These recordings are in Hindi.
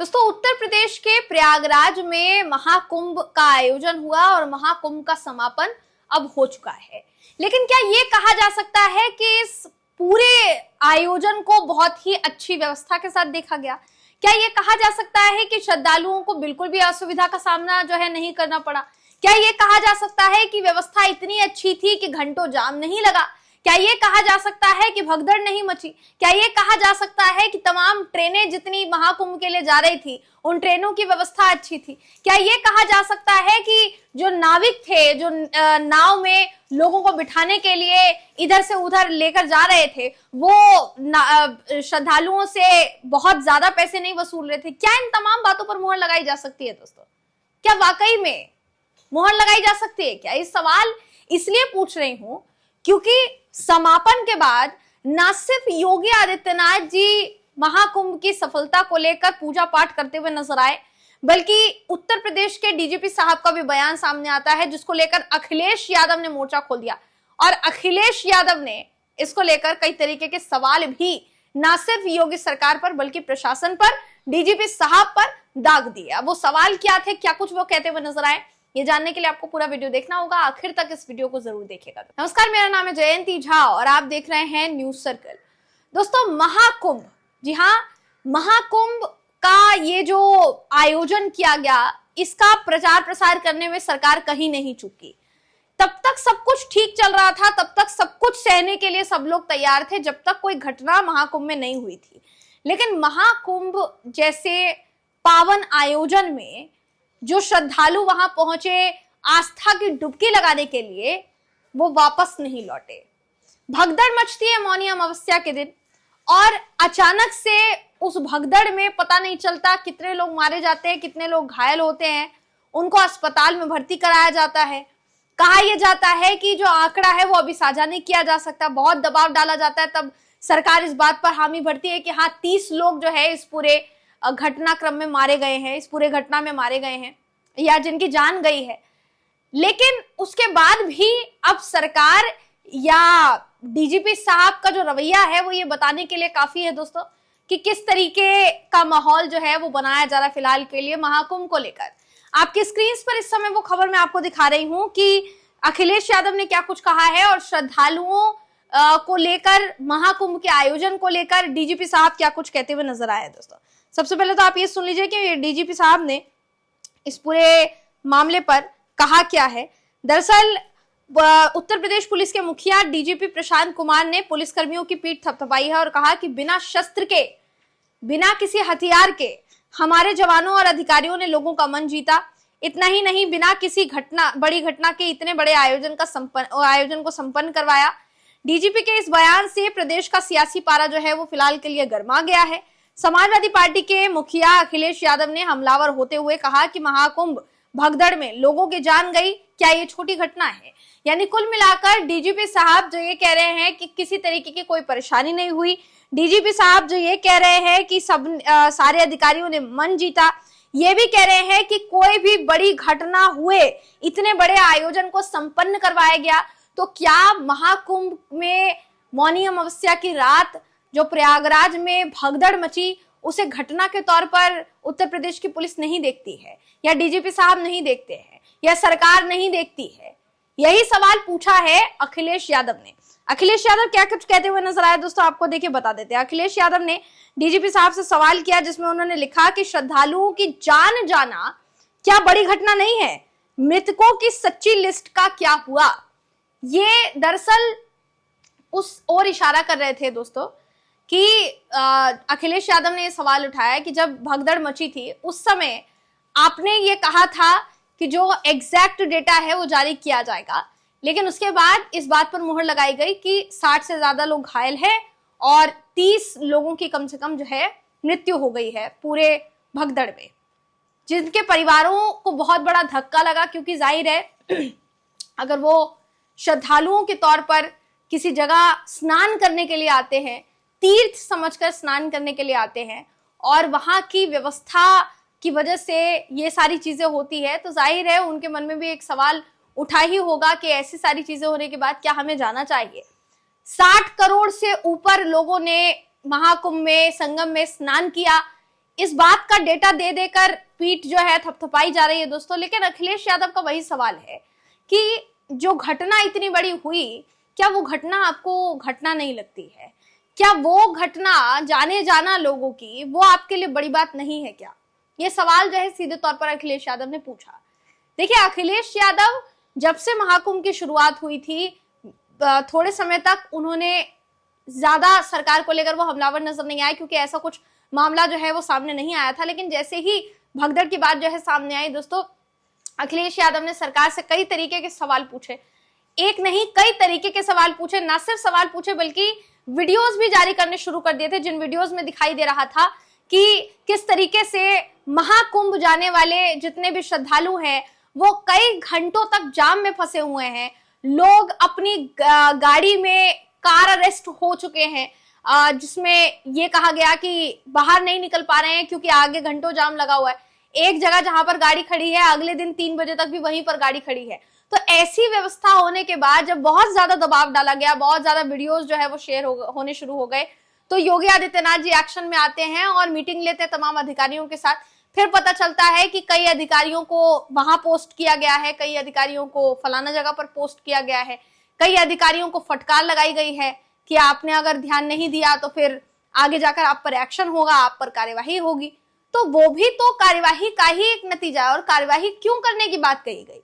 दोस्तों, उत्तर प्रदेश के प्रयागराज में महाकुंभ का आयोजन हुआ और महाकुंभ का समापन अब हो चुका है। लेकिन क्या ये कहा जा सकता है कि इस पूरे आयोजन को बहुत ही अच्छी व्यवस्था के साथ देखा गया? क्या ये कहा जा सकता है कि श्रद्धालुओं को बिल्कुल भी असुविधा का सामना नहीं करना पड़ा? क्या ये कहा जा सकता है कि व्यवस्था इतनी अच्छी थी कि घंटों जाम नहीं लगा? क्या ये कहा जा सकता है कि भगदड़ नहीं मची? क्या ये कहा जा सकता है कि तमाम ट्रेनें जितनी महाकुंभ के लिए जा रही थी उन ट्रेनों की व्यवस्था अच्छी थी? क्या ये कहा जा सकता है कि जो नाविक थे, जो नाव में लोगों को बिठाने के लिए इधर से उधर लेकर जा रहे थे, वो श्रद्धालुओं से बहुत ज्यादा पैसे नहीं वसूल रहे थे? क्या इन तमाम बातों पर मुहर लगाई जा सकती है दोस्तों? क्या वाकई में मुहर लगाई जा सकती है क्या? इस सवाल इसलिए पूछ रही हूं क्योंकि समापन के बाद न सिर्फ योगी आदित्यनाथ जी महाकुंभ की सफलता को लेकर पूजा पाठ करते हुए नजर आए, बल्कि उत्तर प्रदेश के डीजीपी साहब का भी बयान सामने आता है जिसको लेकर अखिलेश यादव ने मोर्चा खोल दिया। और अखिलेश यादव ने इसको लेकर कई तरीके के सवाल भी न सिर्फ योगी सरकार पर बल्कि प्रशासन पर, डीजीपी साहब पर दाग दिया। वो सवाल क्या थे, क्या कुछ वो कहते हुए नजर आए, ये जानने के लिए आपको पूरा वीडियो देखना होगा। आखिर तक इस वीडियो को जरूर देखिएगा। नमस्कार, मेरा नाम है जयंती झा और आप देख रहे हैं न्यूज सर्कल। दोस्तों, महाकुंभ, जी हाँ, महाकुंभ का ये जो आयोजन किया गया, इसका प्रचार प्रसार करने में सरकार कहीं नहीं चूकी। तब तक सब कुछ ठीक चल रहा था, तब तक सब कुछ सहने के लिए सब लोग तैयार थे, जब तक कोई घटना महाकुंभ में नहीं हुई थी। लेकिन महाकुंभ जैसे पावन आयोजन में जो श्रद्धालु वहां पहुंचे आस्था की डुबकी लगाने के लिए, वो वापस नहीं लौटे। भगदड़ मचती है मौनी अमावस्या के दिन और अचानक से उस भगदड़ में पता नहीं चलता कितने लोग मारे जाते हैं, कितने लोग घायल होते हैं, उनको अस्पताल में भर्ती कराया जाता है। कहा यह जाता है कि जो आंकड़ा है वो अभी साझा नहीं किया जा सकता, बहुत दबाव डाला जाता है। तब सरकार इस बात पर हामी भरती है कि हाँ, 30 लोग जो है इस पूरे घटनाक्रम में मारे गए हैं, इस पूरे घटना में मारे गए हैं या जिनकी जान गई है। लेकिन उसके बाद भी अब सरकार या डीजीपी साहब का जो रवैया है वो ये बताने के लिए काफी है दोस्तों कि किस तरीके का माहौल जो है वो बनाया जा रहा है फिलहाल के लिए महाकुंभ को लेकर। आपकी स्क्रीन पर इस समय वो खबर मैं आपको दिखा रही हूं कि अखिलेश यादव ने क्या कुछ कहा है और श्रद्धालुओं को लेकर, महाकुंभ के आयोजन को लेकर डीजीपी साहब क्या कुछ कहते हुए नजर आए दोस्तों। सबसे पहले तो आप ये सुन लीजिए कि डीजीपी साहब ने इस पूरे मामले पर कहा क्या है। दरअसल उत्तर प्रदेश पुलिस के मुखिया डीजीपी प्रशांत कुमार ने पुलिसकर्मियों की पीठ थपथपाई है और कहा कि बिना शस्त्र के, बिना किसी हथियार के हमारे जवानों और अधिकारियों ने लोगों का मन जीता। इतना ही नहीं, बिना किसी बड़ी घटना के इतने बड़े आयोजन को संपन्न करवाया। डीजीपी के इस बयान से प्रदेश का सियासी पारा जो है वो फिलहाल के लिए गर्मा गया है। समाजवादी पार्टी के मुखिया अखिलेश यादव ने हमलावर होते हुए कहा कि महाकुंभ भगदड़ में लोगों की जान गई, क्या ये छोटी घटना है? यानी कुल मिलाकर डीजीपी साहब जो ये कह रहे हैं कि किसी तरीके की कोई परेशानी नहीं हुई, डीजीपी साहब जो ये कह रहे हैं कि सारे अधिकारियों ने मन जीता, ये भी कह रहे हैं कि कोई भी बड़ी घटना हुए, इतने बड़े आयोजन को संपन्न करवाया गया, तो क्या महाकुंभ में मौनी अमावस्या की रात जो प्रयागराज में भगदड़ मची, उसे घटना के तौर पर उत्तर प्रदेश की पुलिस नहीं देखती है, या डीजीपी साहब नहीं देखते हैं, या सरकार नहीं देखती है? यही सवाल पूछा है अखिलेश यादव ने। अखिलेश यादव क्या कुछ कहते हुए नजर आया दोस्तों, आपको देखिए बता देते हैं। अखिलेश यादव ने डीजीपी साहब से सवाल किया जिसमें उन्होंने लिखा कि श्रद्धालुओं की जान जाना क्या बड़ी घटना नहीं है? मृतकों की सच्ची लिस्ट का क्या हुआ? ये दरअसल उस ओर इशारा कर रहे थे दोस्तों कि अखिलेश यादव ने यह सवाल उठाया कि जब भगदड़ मची थी उस समय आपने ये कहा था कि जो एग्जैक्ट डेटा है वो जारी किया जाएगा, लेकिन उसके बाद इस बात पर मुहर लगाई गई कि 60 से ज्यादा लोग घायल हैं और 30 लोगों की कम से कम जो है मृत्यु हो गई है पूरे भगदड़ में, जिनके परिवारों को बहुत बड़ा धक्का लगा। क्योंकि जाहिर है अगर वो श्रद्धालुओं के तौर पर किसी जगह स्नान करने के लिए आते हैं, तीर्थ समझकर स्नान करने के लिए आते हैं और वहां की व्यवस्था की वजह से ये सारी चीजें होती है, तो जाहिर है उनके मन में भी एक सवाल उठा ही होगा कि ऐसी सारी चीजें होने के बाद क्या हमें जाना चाहिए? 60 करोड़ से ऊपर लोगों ने महाकुंभ में, संगम में स्नान किया। इस बात का डेटा दे देकर पीठ जो है थपथपाई जा रही है दोस्तों। लेकिन अखिलेश यादव का वही सवाल है कि जो घटना इतनी बड़ी हुई, क्या वो घटना आपको घटना नहीं लगती है? क्या वो घटना जाने जाना लोगों की वो आपके लिए बड़ी बात नहीं है क्या? ये सवाल जो है सीधे तौर पर अखिलेश यादव ने पूछा। देखिए, अखिलेश यादव जब से महाकुंभ की शुरुआत हुई थी, थोड़े समय तक उन्होंने ज्यादा सरकार को लेकर वो हमलावर नजर नहीं आए, क्योंकि ऐसा कुछ मामला जो है वो सामने नहीं आया था। लेकिन जैसे ही भगदड़ की बात जो है सामने आई दोस्तों, अखिलेश यादव ने सरकार से कई तरीके के सवाल पूछे, एक नहीं कई तरीके के सवाल पूछे। ना सिर्फ सवाल पूछे बल्कि वीडियोस भी जारी करने शुरू कर दिए थे, जिन वीडियोस में दिखाई दे रहा था कि किस तरीके से महाकुंभ जाने वाले जितने भी श्रद्धालु हैं वो कई घंटों तक जाम में फंसे हुए हैं। लोग अपनी गाड़ी में कार अरेस्ट हो चुके हैं, जिसमें ये कहा गया कि बाहर नहीं निकल पा रहे हैं क्योंकि आगे घंटों जाम लगा हुआ है। एक जगह जहां पर गाड़ी खड़ी है, अगले दिन 3 बजे तक भी वहीं पर गाड़ी खड़ी है। तो ऐसी व्यवस्था होने के बाद जब बहुत ज्यादा दबाव डाला गया, बहुत ज्यादा वीडियोस जो है वो शेयर होने शुरू हो गए, तो योगी आदित्यनाथ जी एक्शन में आते हैं और मीटिंग लेते हैं तमाम अधिकारियों के साथ। फिर पता चलता है कि कई अधिकारियों को वहां पोस्ट किया गया है, कई अधिकारियों को फलाना जगह पर पोस्ट किया गया है, कई अधिकारियों को फटकार लगाई गई है कि आपने अगर ध्यान नहीं दिया तो फिर आगे जाकर आप पर एक्शन होगा, आप पर कार्यवाही होगी। तो वो भी तो कार्यवाही का ही एक नतीजा है। और कार्यवाही क्यों करने की बात कही गई,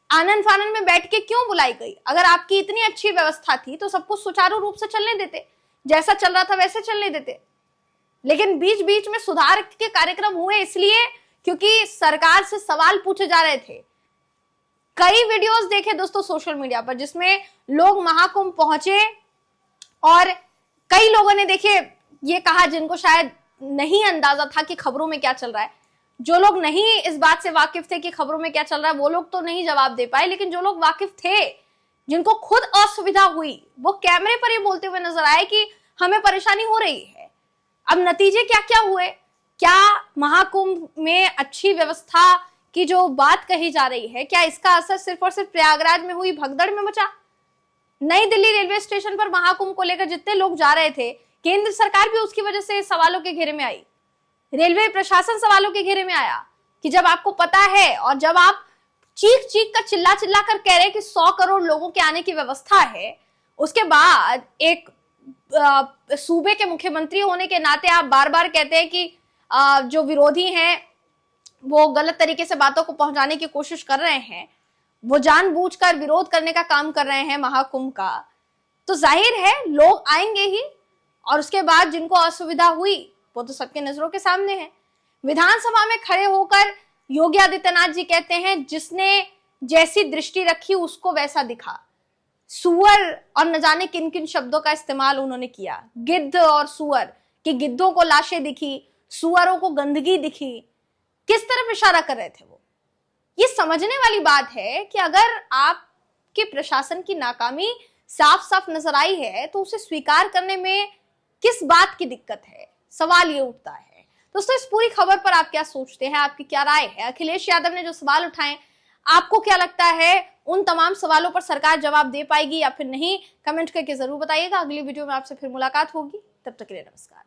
आनन फानन में बैठ के क्यों बुलाई गई? अगर आपकी इतनी अच्छी व्यवस्था थी तो सब कुछ सुचारू रूप से चलने देते, जैसा चल रहा था वैसे चलने देते। लेकिन बीच बीच में सुधार के कार्यक्रम हुए इसलिए क्योंकि सरकार से सवाल पूछे जा रहे थे। कई वीडियोस देखे दोस्तों सोशल मीडिया पर जिसमें लोग महाकुंभ पहुंचे और कई लोगों ने देखिए ये कहा, जिनको शायद नहीं अंदाजा था कि खबरों में क्या चल रहा है। जो लोग नहीं इस बात से वाकिफ थे कि खबरों में क्या चल रहा है वो लोग तो नहीं जवाब दे पाए, लेकिन जो लोग वाकिफ थे, जिनको खुद असुविधा हुई, वो कैमरे पर ये बोलते हुए नजर आए कि हमें परेशानी हो रही है। अब नतीजे क्या क्या हुए? क्या महाकुंभ में अच्छी व्यवस्था की जो बात कही जा रही है, क्या इसका असर सिर्फ और सिर्फ प्रयागराज में हुई भगदड़ में मचा? नई दिल्ली रेलवे स्टेशन पर महाकुंभ को लेकर जितने लोग जा रहे थे, केंद्र सरकार भी उसकी वजह से सवालों के घेरे में आई, रेलवे प्रशासन सवालों के घेरे में आया कि जब आपको पता है और जब आप चीख चीख कर चिल्ला चिल्ला कर कह रहे हैं कि 100 करोड़ लोगों के आने की व्यवस्था है, उसके बाद एक सूबे के मुख्यमंत्री होने के नाते आप बार बार कहते हैं कि जो विरोधी हैं वो गलत तरीके से बातों को पहुंचाने की कोशिश कर रहे हैं, वो जानबूझकर विरोध करने का काम कर रहे हैं महाकुंभ का। तो जाहिर है लोग आएंगे ही, और उसके बाद जिनको असुविधा हुई वो तो सबके नजरों के सामने है। विधानसभा में खड़े होकर योगी आदित्यनाथ जी कहते हैं जिसने जैसी दृष्टि रखी उसको वैसा दिखा। सुअर और न जाने किन किन शब्दों का इस्तेमाल उन्होंने किया, गिद्ध और सुअर, कि गिद्धों को लाशें दिखी, सुअरों को गंदगी दिखी। किस तरफ इशारा कर रहे थे वो? ये समझने वाली बात है कि अगर आपके प्रशासन की नाकामी साफ साफ नजर आई है तो उसे स्वीकार करने में किस बात की दिक्कत है, सवाल ये उठता है। दोस्तों, इस पूरी खबर पर आप क्या सोचते हैं, आपकी क्या राय है? अखिलेश यादव ने जो सवाल उठाए, आपको क्या लगता है उन तमाम सवालों पर सरकार जवाब दे पाएगी या फिर नहीं? कमेंट करके जरूर बताइएगा। अगली वीडियो में आपसे फिर मुलाकात होगी, तब तक के लिए नमस्कार।